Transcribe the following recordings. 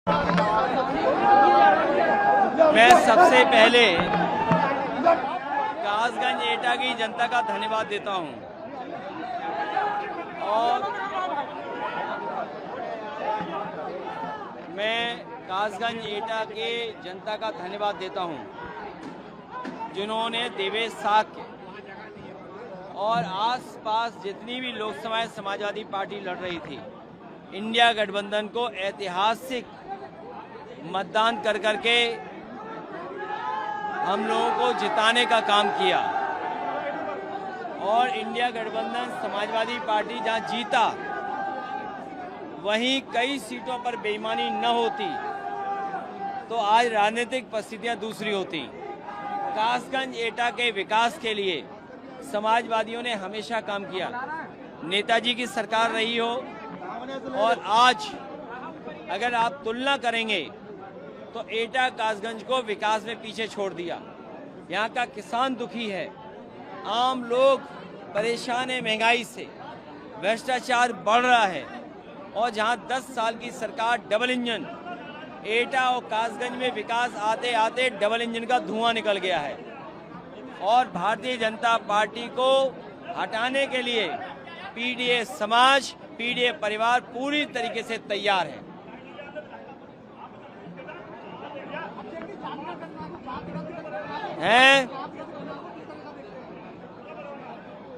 मैं सबसे पहले कासगंज एटा की जनता का धन्यवाद देता हूं और मैं कासगंज एटा के जनता का धन्यवाद देता हूं जिन्होंने देवेश साक्य और आसपास जितनी भी लोकसभाएं समाजवादी पार्टी लड़ रही थी, इंडिया गठबंधन को ऐतिहासिक मतदान कर करके हम लोगों को जिताने का काम किया और इंडिया गठबंधन समाजवादी पार्टी जहां जीता वहीं कई सीटों पर बेईमानी न होती तो आज राजनीतिक परिस्थितियां दूसरी होती। कासगंज एटा के विकास के लिए समाजवादियों ने हमेशा काम किया। नेताजी की सरकार रही हो और आज अगर आप तुलना करेंगे तो एटा कासगंज को विकास में पीछे छोड़ दिया। यहाँ का किसान दुखी है, आम लोग परेशान है महंगाई से, भ्रष्टाचार बढ़ रहा है और जहाँ 10 साल की सरकार डबल इंजन, एटा और कासगंज में विकास आते आते डबल इंजन का धुआं निकल गया है और भारतीय जनता पार्टी को हटाने के लिए पीडीए समाज, पीडीए परिवार पूरी तरीके से तैयार है।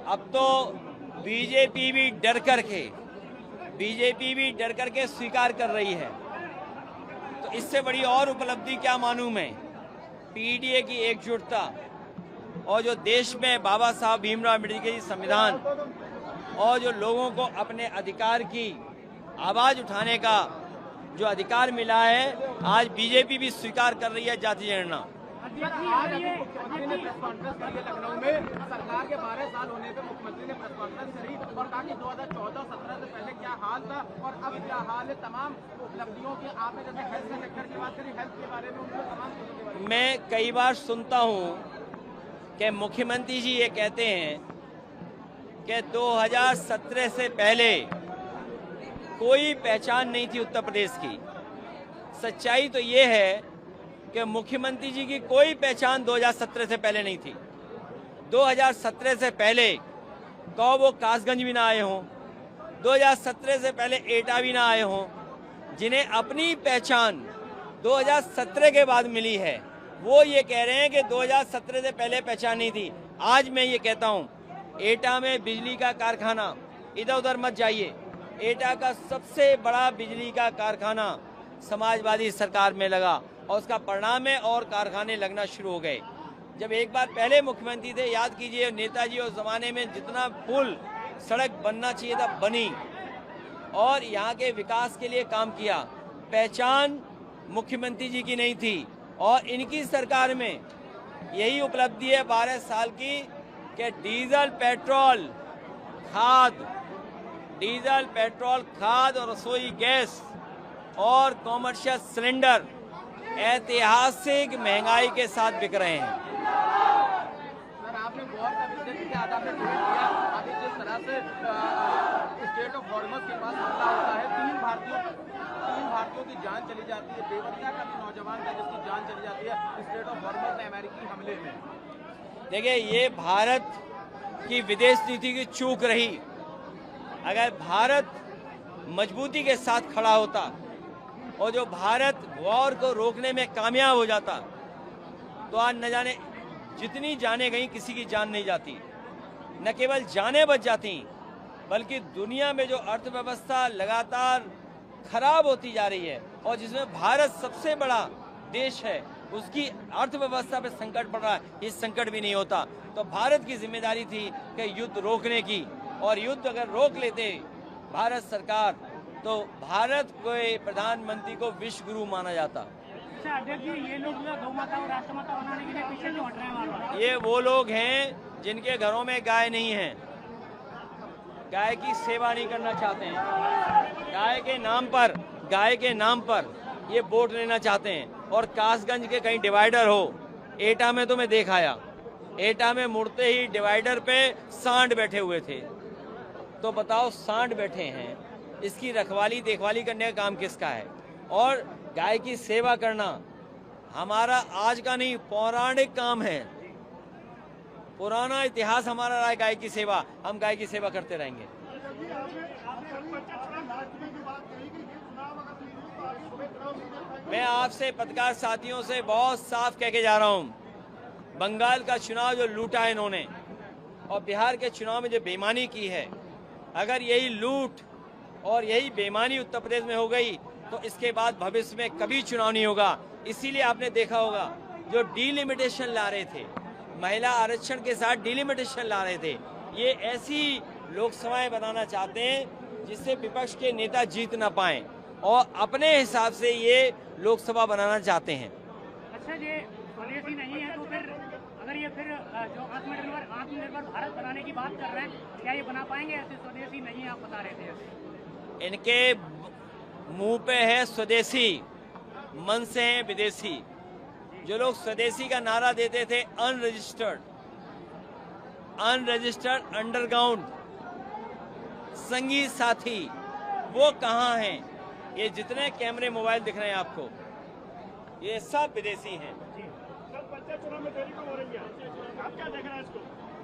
अब तो बीजेपी भी डर करके स्वीकार कर रही है, तो इससे बड़ी और उपलब्धि क्या मानूं मैं। पीडीए की एकजुटता और जो देश में बाबा साहब भीमराव अम्बेडकर की संविधान और जो लोगों को अपने अधिकार की आवाज उठाने का जो अधिकार मिला है, आज बीजेपी भी स्वीकार कर रही है जाति जनगणना। आज अभी मुख्यमंत्री ने प्रेस कॉन्फ्रेंस करी है लखनऊ में। सरकार के 12 साल होने पे मुख्यमंत्री ने प्रेस कॉन्फ्रेंस करी और कहा कि 2014-17 से पहले क्या हाल था और अब क्या हाल है। तमाम उपलब्धियों की आपने जैसे हेल्थ सेक्टर की बात करी, हेल्थ के बारे में, उनको तमाम चीजों के बारे में मैं कई बार सुनता हूँ कि मुख्यमंत्री जी ये कहते हैं कि 2017 से पहले कोई पहचान नहीं थी उत्तर प्रदेश की। सच्चाई तो ये है कि मुख्यमंत्री जी की कोई पहचान 2017 से पहले नहीं थी। 2017 से पहले कहो वो कासगंज भी ना आए हों, 2017 से पहले एटा भी ना आए हों। जिन्हें अपनी पहचान 2017 के बाद मिली है वो ये कह रहे हैं कि 2017 से पहले पहचान नहीं थी। आज मैं ये कहता हूँ, एटा में बिजली का कारखाना, इधर उधर मत जाइए, एटा का सबसे बड़ा बिजली का कारखाना समाजवादी सरकार में लगा और उसका परिणाम है और कारखाने लगना शुरू हो गए। जब एक बार पहले मुख्यमंत्री थे, याद कीजिए, नेताजी उस जमाने में जितना पुल सड़क बनना चाहिए था बनी और यहाँ के विकास के लिए काम किया। पहचान मुख्यमंत्री जी की नहीं थी और इनकी सरकार में यही उपलब्धि है 12 साल की कि डीजल पेट्रोल खाद और रसोई गैस और कॉमर्शियल सिलेंडर ऐतिहासिक महंगाई के साथ बिक रहे हैं। सर, आपने वॉर का विषय के आधार पर ट्वीट किया। अभी जिस तरह से स्टेट ऑफ हॉर्मस के पास हमला होता है, तीन भारतीयों की जान चली जाती है। देवरिया का भी नौजवान था जिसकी जान चली जाती है स्टेट ऑफ हॉर्मस में अमेरिकी हमले में। देखिए, ये भारत की विदेश नीति की चूक रही। अगर भारत मजबूती के साथ खड़ा होता और जो भारत वॉर को रोकने में कामयाब हो जाता तो आज न जाने जितनी जानें गई किसी की जान नहीं जाती। न केवल जानें बच जाती बल्कि दुनिया में जो अर्थव्यवस्था लगातार खराब होती जा रही है और जिसमें भारत सबसे बड़ा देश है, उसकी अर्थव्यवस्था पे संकट पड़ रहा है, इस संकट भी नहीं होता। तो भारत की जिम्मेदारी थी कि युद्ध रोकने की, और युद्ध अगर रोक लेते भारत सरकार तो भारत को प्रधानमंत्री को विश्व गुरु माना जाता। अध्यक्ष जी, ये लोग गौ माता और राष्ट्रमाता बनाने के लिए पीछे क्यों हट रहे हैं? ये वो लोग हैं जिनके घरों में गाय नहीं है, गाय की सेवा नहीं करना चाहते हैं, गाय के नाम पर ये वोट लेना चाहते हैं। और कासगंज के कहीं डिवाइडर हो, एटा में तो मैं देख आया, एटा में मुड़ते ही डिवाइडर पे सांड बैठे हुए थे। तो बताओ, सांड बैठे हैं, इसकी रखवाली देखभाली करने का काम किसका है? और गाय की सेवा करना हमारा आज का नहीं, पौराणिक काम है। पुराना इतिहास हमारा रहा है गाय की सेवा। हम गाय की सेवा करते रहेंगे। मैं आपसे पत्रकार साथियों से बहुत साफ कह के जा रहा हूं, बंगाल का चुनाव जो लूटा है इन्होंने और बिहार के चुनाव में जो बेईमानी की है, अगर यही लूट और यही बेईमानी उत्तर प्रदेश में हो गई तो इसके बाद भविष्य में कभी चुनाव नहीं होगा। इसीलिए आपने देखा होगा जो डीलिमिटेशन ला रहे थे, महिला आरक्षण के साथ डीलिमिटेशन ला रहे थे, ये ऐसी लोकसभाएं बनाना चाहते हैं जिससे विपक्ष के नेता जीत ना पाएं और अपने हिसाब से ये लोकसभा बनाना चाहते हैं। अच्छा, ये स्वदेशी नहीं है तो फिर अगर ये फिर जो आत्मनिर्भर भारत बनाने की बात कर रहे हैं, क्या ये बना पाएंगे? ऐसे स्वदेशी नहीं आप बता रहे थे। इनके मुंह पे है स्वदेशी, मन से है विदेशी। जो लोग स्वदेशी का नारा देते थे, अनरजिस्टर्ड अंडरग्राउंड संगी साथी, वो कहाँ हैं? ये जितने कैमरे मोबाइल दिख रहे हैं आपको, ये सब विदेशी हैं।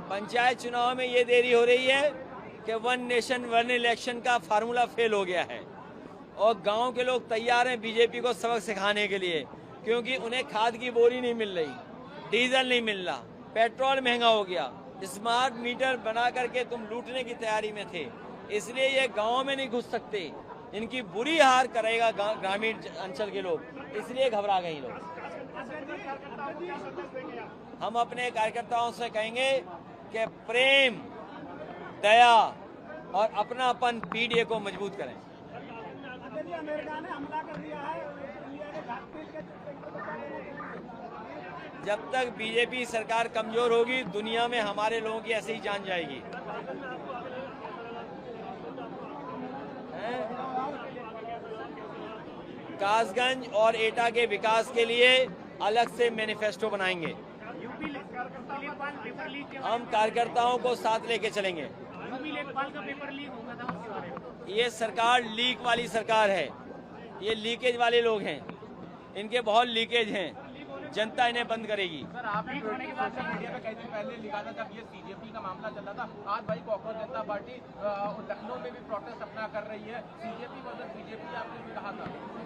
पंचायत चुनाव में ये देरी हो रही है कि वन नेशन वन इलेक्शन का फार्मूला फेल हो गया है और गांव के लोग तैयार हैं बीजेपी को सबक सिखाने के लिए, क्योंकि उन्हें खाद की बोरी नहीं मिल रही, डीजल नहीं मिल रहा, पेट्रोल महंगा हो गया, स्मार्ट मीटर बना करके तुम लूटने की तैयारी में थे, इसलिए ये गाँव में नहीं घुस सकते। इनकी बुरी हार करेगा ग्रामीण अंचल के लोग, इसलिए घबरा गए लोग। हम अपने कार्यकर्ताओं से कहेंगे कि प्रेम, दया और अपनापन पीडीए को मजबूत करें। जब तक बीजेपी सरकार कमजोर होगी, दुनिया में हमारे लोगों की ऐसे ही जान जाएगी। कासगंज और एटा के विकास के लिए अलग से मैनिफेस्टो बनाएंगे। हम कार्यकर्ताओं को साथ लेके चलेंगे। ये सरकार लीक वाली सरकार है, ये लीकेज वाले लोग हैं, इनके बहुत लीकेज हैं, जनता इन्हें बंद करेगी। सर, आपने मीडिया में कई दिन पहले लिखा था जब ये सीजेपी का मामला चल रहा था, आज भाई कांग्रेस जनता पार्टी लखनऊ में भी प्रोटेस्ट अपना कर रही है, सीजेपी वर्सेस बीजेपी आपने भी कहा था।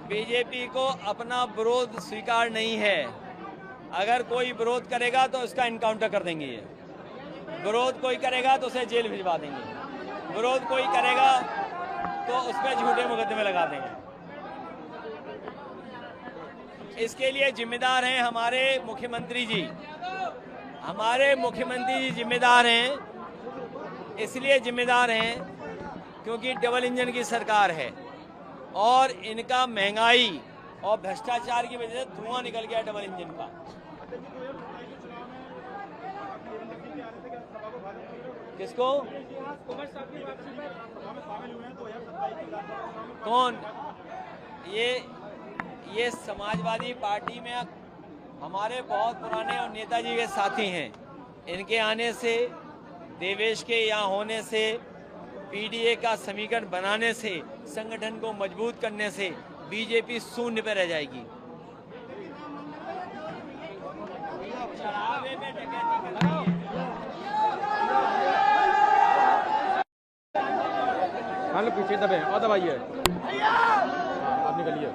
बीजेपी को अपना विरोध स्वीकार नहीं है। अगर कोई विरोध करेगा तो उसका इनकाउंटर कर देंगे। ये विरोध कोई करेगा तो उसे जेल भिजवा देंगे, विरोध कोई करेगा तो उस पर झूठे मुकदमे लगा देंगे। इसके लिए जिम्मेदार हैं हमारे मुख्यमंत्री जी। हमारे मुख्यमंत्री जी जिम्मेदार हैं, इसलिए जिम्मेदार हैं क्योंकि डबल इंजन की सरकार है और इनका महंगाई और भ्रष्टाचार की वजह से धुआं निकल गया डबल इंजन का। किसको? कौन? ये समाजवादी पार्टी में हमारे बहुत पुराने और नेताजी के साथी हैं। इनके आने से, देवेश के यहाँ होने से, पीडीए का समीकरण बनाने से, संगठन को मजबूत करने से बीजेपी शून्य पर रह जाएगी। हाँ, लोग पीछे दबे और दबाइए, आप निकलिए।